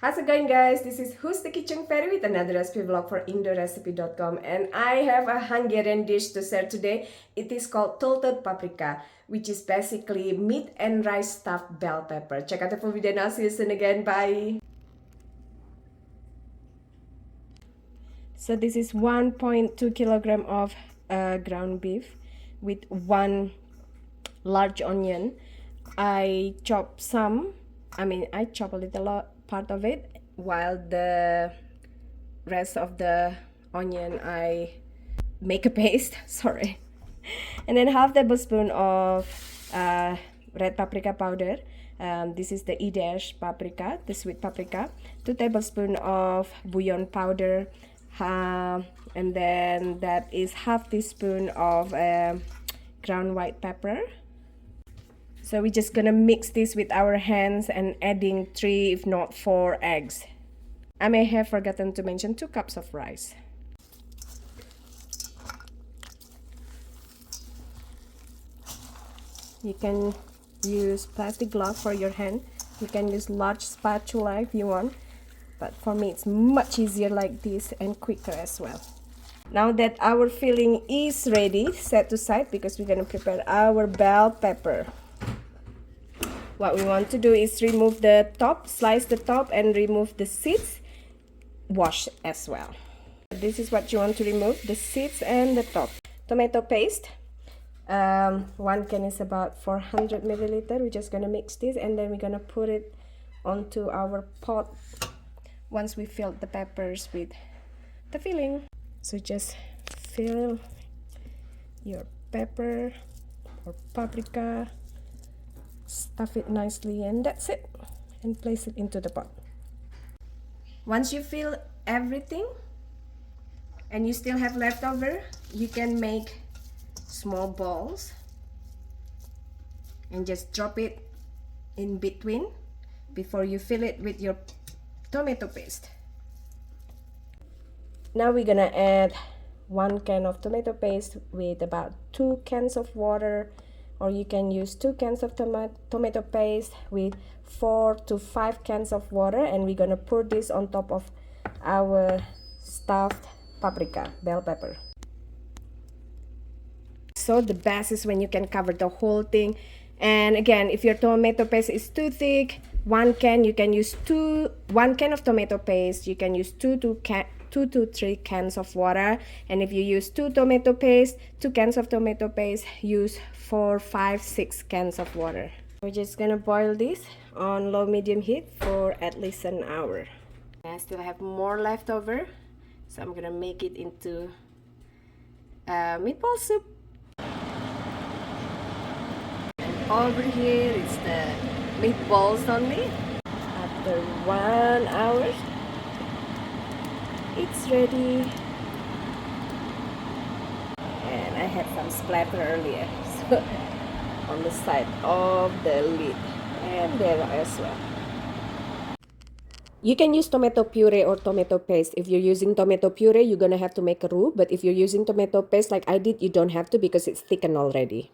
How's it going, guys? This is Who's the Kitchen Fairy with another recipe vlog for indorecipe.com, and I have a Hungarian dish to share today. It is called Toltott Paprika, which is basically meat and rice stuffed bell pepper. Check out the full video and I'll see you soon again. Bye! So this is 1.2 kilogram of ground beef with 1 large onion. I chop a little part of it, while the rest of the onion I make a paste. Sorry. And then half tablespoon of red paprika powder. This is the E- paprika, the sweet paprika. 2 tablespoons of bouillon powder. And then that is half teaspoon of ground white pepper. So we're just gonna mix this with our hands and adding 3 if not 4 eggs. I may have forgotten to mention 2 cups of rice. You can use plastic glove for your hand. You can use large spatula if you want, but for me it's much easier like this and quicker as well. Now that our filling is ready, set to side because we're gonna prepare our bell pepper. What we want to do is remove the top, slice the top and remove the seeds. Wash as well. This is what you want to remove, the seeds and the top. Tomato paste. 1 can is about 400 milliliter. We're just gonna mix this and then we're gonna put it onto our pot once we fill the peppers with the filling. So just fill your pepper or paprika, stuff it nicely, and that's it, and place it into the pot. Once you fill everything and you still have leftover, you can make small balls and just drop it in between before you fill it with your tomato paste. Now we're gonna add 1 can of tomato paste with about 2 cans of water, or you can use 2 cans of tomato paste with 4 to 5 cans of water, and we're gonna pour this on top of our stuffed paprika, bell pepper. So the best is when you can cover the whole thing. And again, if your tomato paste is too thick, 1 can, you can use 1 can of tomato paste, you can use 2 to 3 cans of water. And if you use 2 cans of tomato paste, use 4, 5, 6 cans of water. We're just gonna boil this on low medium heat for at least an hour. I still have more left over, so I'm gonna make it into meatball soup. And over here is the meatballs only. After 1 hour, it's ready. And I had some splatter earlier, so on the side of the lid and there as well. You can use tomato puree or tomato paste. If you're using tomato puree, you're gonna have to make a roux, but if you're using tomato paste like I did, you don't have to because it's thickened already.